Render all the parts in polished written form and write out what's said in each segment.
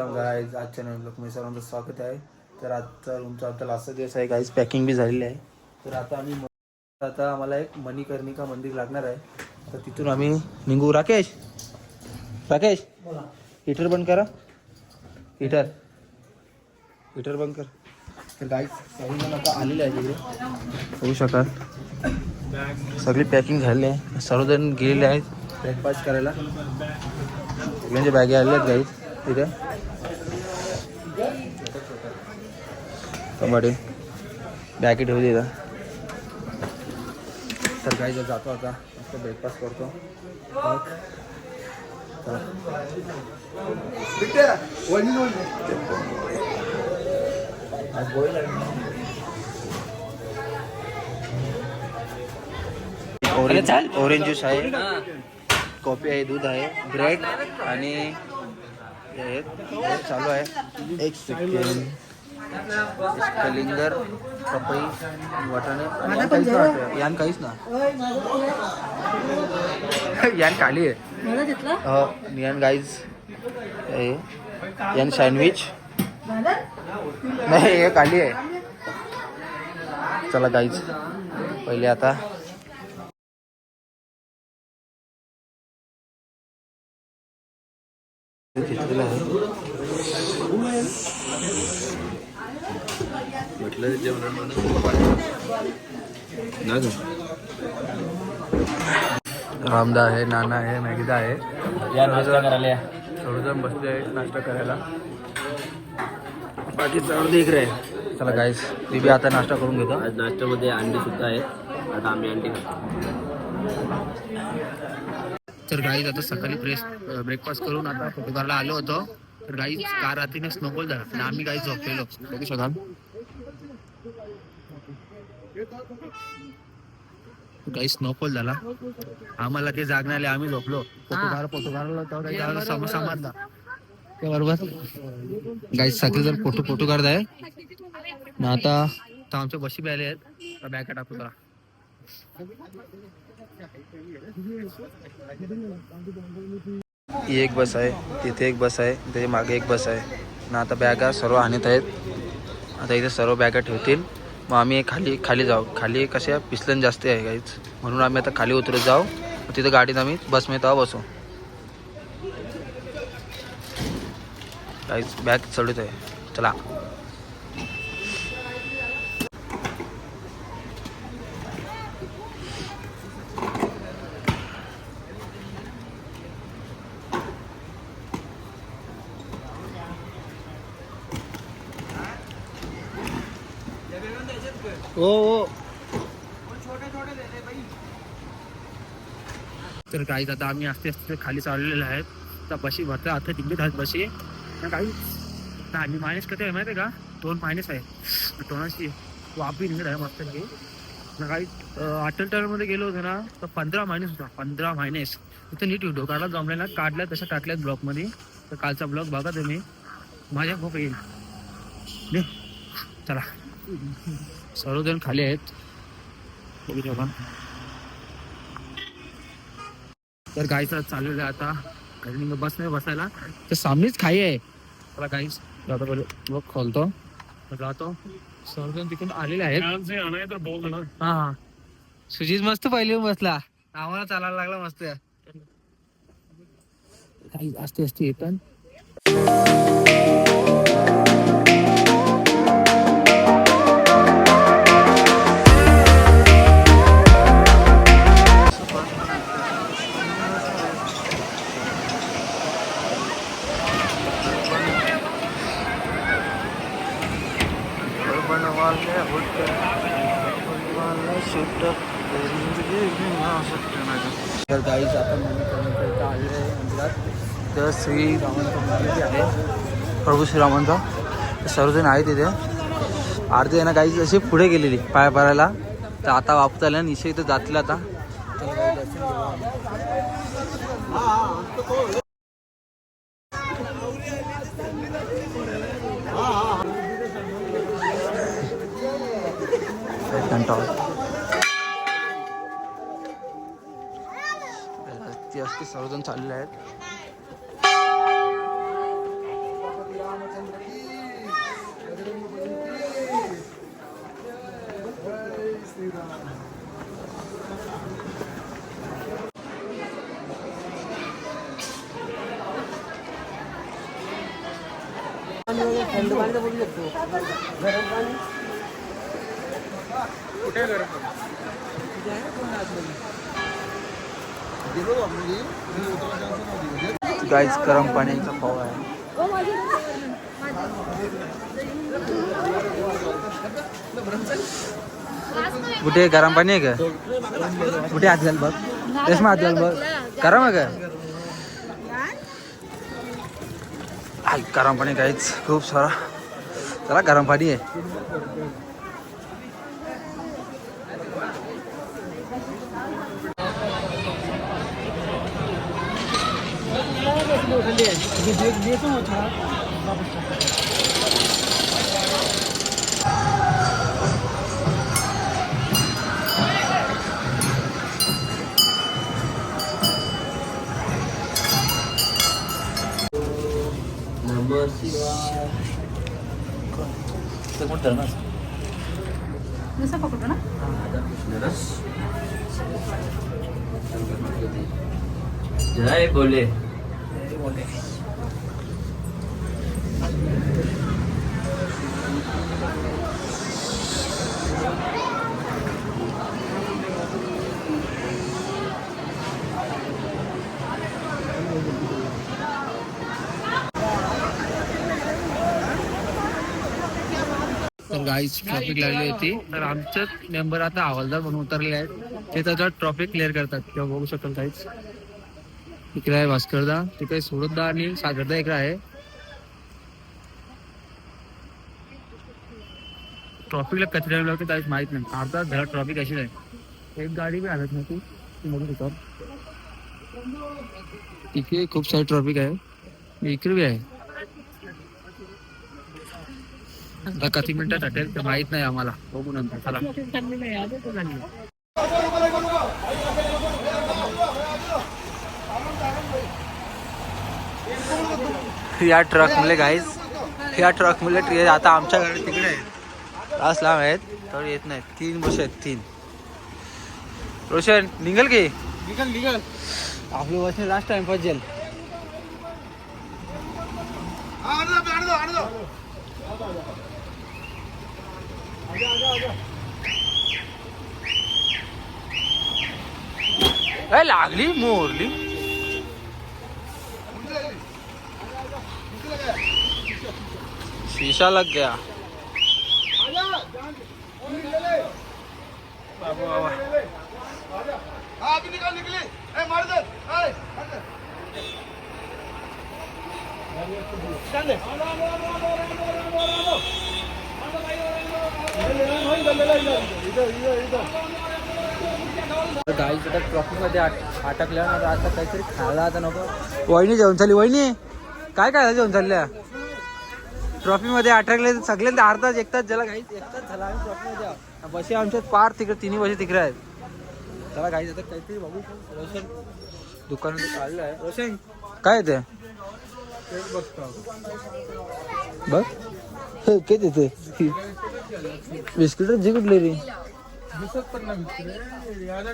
Ram guys. आजच्या नवीन ब्लॉगमध्ये सर्वांचं स्वागत आहे. तर आजचा रूमचा आता लास्ट दिवस आहे गाईज. पॅकिंग बी झालेली आहे. तर आता आम्हाला एक मणिकर्णिका मंदिर लागणार आहे. तर तिथून आम्ही निघू. राकेश हीटर बंद करा. हीटर बंद कर. तर गाईज सर्वजण आता आलेले आहे तिकडे होऊ शकाल. सगळी पॅकिंग झालेली आहे. सर्वजण गेलेले आहेत ब्रेकफास्ट करायला. सगळ्यांच्या बॅगे आलेल्या आहेत गाईज. तिथे कमाडे बॅगे ठेवली इथं. तर काही जातो आता मस्त ब्रेकफास्ट करतो. ऑरेंज ज्यूस आहे, कॉफी आहे, दूध आहे, ब्रेड आणि चालू आहे. एक सेकंड. कलिंगर, पपई, वाटाणे यान काहीच ना. यान खाली आहे. यान गाईज यान सँडविच नाही, हे खाली आहे. चला गाईज पहिले आता घेतलेलं आहे. म्हटलं रामदा आहे, नाना आहे, मॅगीदा आहे. सर्वजण बसले आहेत नाश्ता करायला. बाकी सर्व देख रहे. चला गाईस मी बी आता नाश्ता करून घेतो. आज नाश्त्यामध्ये अंडी सुद्धा आहे. आता आम्ही अंडी खातो. तर गाईज आता सकाळी ब्रेकफास्ट करून आता फोटोग्राफला आलो होतो. तर गाईज कार रात्रीने स्नोफॉल झाला आणि आम्ही गाईज झोपलेलो. बघू शकाल काही स्नोफॉल झाला. आम्हाला ते जागणार आले, आम्ही झोपलो. फोटोग्राफला समजला ते बरोबर. गाईज सगळे जर फोटो काढत आहे ना. आता आमच्या बशी बी आले आहेत. बॅग टाकू जरा. एक बस आहे, तिथे एक बस आहे, त्याच्या मागे एक बस आहे ना. आता बॅगा सर्व आणत आहेत. आता इथे सर्व बॅगा ठेवतील. मग आम्ही खाली जाऊ. खाली कशा पिसलन जास्त आहे गाईज, म्हणून आम्ही आता खाली उतरत जाऊ. तिथं गाडीत आम्ही बसमध्ये तेव्हा बसू. गाईज बॅग चढत आहे. चला हो. तर काही आता आम्ही आस्ते खाली चाललेले आहेत. तर बशी भरते आता तिकडे आहेत बशी. काही आम्ही मायनस किती आहे माहिती आहे का? 2 मायनस आहे. टोनाची वापी निघत आहे मस्त की. काही अटल टनलमध्ये गेलो होतो ना तर 15 मायनस होता. 15 मायनस तिथं नीट व्हिडिओ काढला जमलेला. काढल्या तसं टाकल्यात ब्लॉगमध्ये. तर कालचा ब्लॉग बघा तुम्ही, माझ्या खूप येईल. चला सर्वजण खाली आहेत. तर गाईचं चाललेलं आहे आता घरी बस नाही बसायला. तर सामनेच खाई आहे. मला गाईच जातो बघ खोलतो जातो. सर्वजण तिकडून आलेले आहेत. हा सुजित मस्त पहिले बसला. आम्हाला चालायला लागला मस्त. काही असते येतात. तर गाईज आपण मणिकर्णिका आलेले आहे मंदिरात. तर श्रीरामांचं मंदिर आहे, प्रभू श्रीरामांचा. सर्वजण आहे तिथे. अर्धे आहे ना गाईज अशी पुढे गेलेली पाया पारायला. तर आता वापस आल्या निश्चय इथं जातील आता. सर्वजण चाललेले आहेत. गाईच गरम पाण्याचा पाव आहे. कुठे गरम पाणी आहे का? कुठे हात घाल बघ, रेशमा हात घाल बघ. गरम आहे का? गरम पाणी गाईच खूप सारा. चला गरम पाणी आहे. जय बोले. तर गाईच ट्रॉफिक लागली होती, तर आमचेच मेंबर आता हवालदार म्हणून उतरले आहेत. ते त्याचा ट्रॉफिक क्लिअर करतात. तेव्हा बघू शकाल गाईच. इकडे आहे भास्करदा, तिकडे सुरतदा आणि सागरदा इकडे आहे. ट्रॉफिकला कचरा लावते काहीच माहित नाही. अर्धा घरात ट्रॉफिक अशी आहे. एक गाडी बी आणत नव्हती ती बघू शकतो. इकडे खूप सारी ट्रॉफिक आहे, इकडे बी आहे. आता किती मिनिटात हटेल ते माहित नाही आम्हाला, बघू नंतर. चला या ट्रक मुले गाईज, या ट्रक मुले आता आमच्या गाडी तिकडे आहे. तास लांब आहेत तर येत नाहीत. 3 बस आहेत, 3. रोशन निघल की निघल आपली बस लास्ट टाइम पाहिजे. लागली मोरली. शीशा लग गया. गाईच आता ट्रॉफिक मध्ये अटकल्यानंतर आता काहीतरी खायला आता नको. वहिनी जेवण चालली. वहिनी काय काय जेवण चालल्या? ट्रॉफी मध्ये अटकले सगळे. अर्धाच एक तास झाला गाईच, एक तास झाला आम्ही ट्रॉफी मध्ये. बशी आमच्यात पार तिकडे, तिन्ही बशी तिकडे आहेत. चला गाईच आता काहीतरी बघू. रोशन दुकानात चाललं आहे. रोशन काय ते बघ काय देते? बिस्किट जी कुठली रे?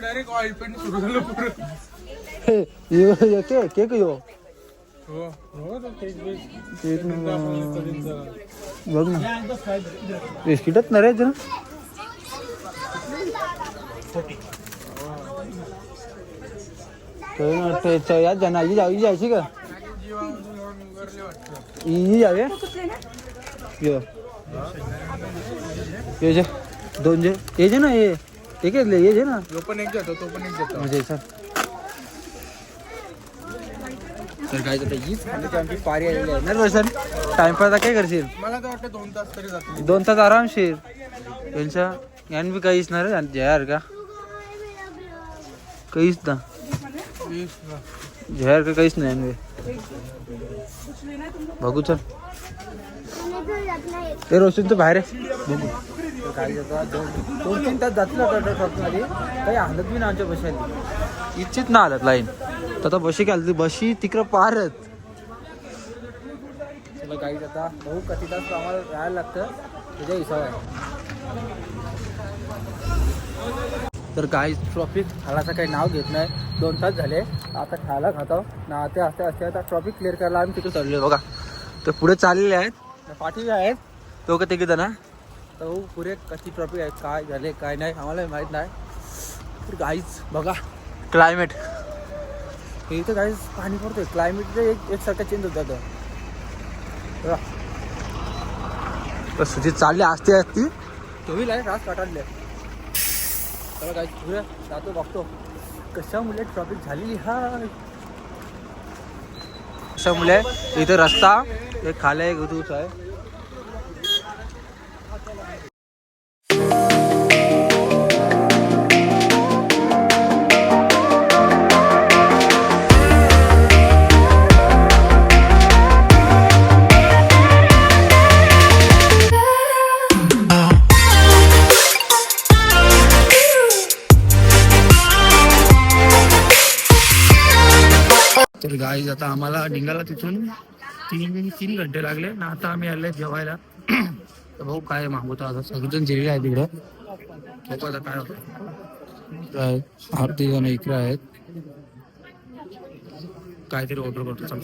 डायरेक्ट ऑइल पेंट सुरू झालं पुरं. केक यो बघ ना, बिस्किटच ना रे जरा. याद जाना जायची का? ही जावे यो ये जे 2 जे ये जे ना, ये एक ये जे ना. तो पण एक जातो, तो पण एक जातो. म्हणजे सर तर काय जातं हीच खाण्याची आमची पारी आलेली आहे ना रोशन. टाइमपास काय करशील? मला तर वाटतं 2 तास तरी जातील. 2 तास आरामशीर. यांच्या यान बी काहीच ना रे जयार का काहीच ना. जयार का काहीच नाही यान बघू. चल ते रोशन तर बाहेर आहे. बघू काय जातं. 2-3 तास जातील ट्रॉफीमध्ये. काही हालत बी ना आमच्या बशाली. इच्छित ना हालत लाईन तर आता बशी घालते. बशी तिकडं पारच. चला काही आता बघू किती तास आम्हाला राहायला लागतं त्याच्या हिसाब आहे. तर काही ट्रॉफिक खालाचं काही नाव घेत नाही. 2 तास झाले आता खायला खातो ना. ते असते असते आता ट्रॉफिक क्लिअर करायला आम्ही तिकडे चाललो बघा. तर पुढे चाललेले आहेत पाठी आहेत दोघं तिघे जण. तर पुढे कशी ट्रॉफिक आहे काय झाले काय नाही आम्हाला माहीत नाही. तर गाईज बघा क्लायमेट इथं गाईज पाणी पडतंय. क्लायमेट एकसारखं चेंज होत जातं. तर सुजित चालले असते असती तोही लाईट रास काढले. तर गाईज पुढे जातो बघतो कशामुळे ट्रॉफिक झालेली हाय. कशामुळे इथं रस्ता एक खाली एक उतूच आहे. तर गाईज आता आम्हाला निघाला तिथून 3 घंटे लागले ना. आता आम्ही आले जेवायला. तर भाऊ काय मागवतो आता सगळेजण जेवले आहे तिकडं. बघू आता काय होतं. 8 जण इकडे आहेत. काहीतरी ऑर्डर करतो.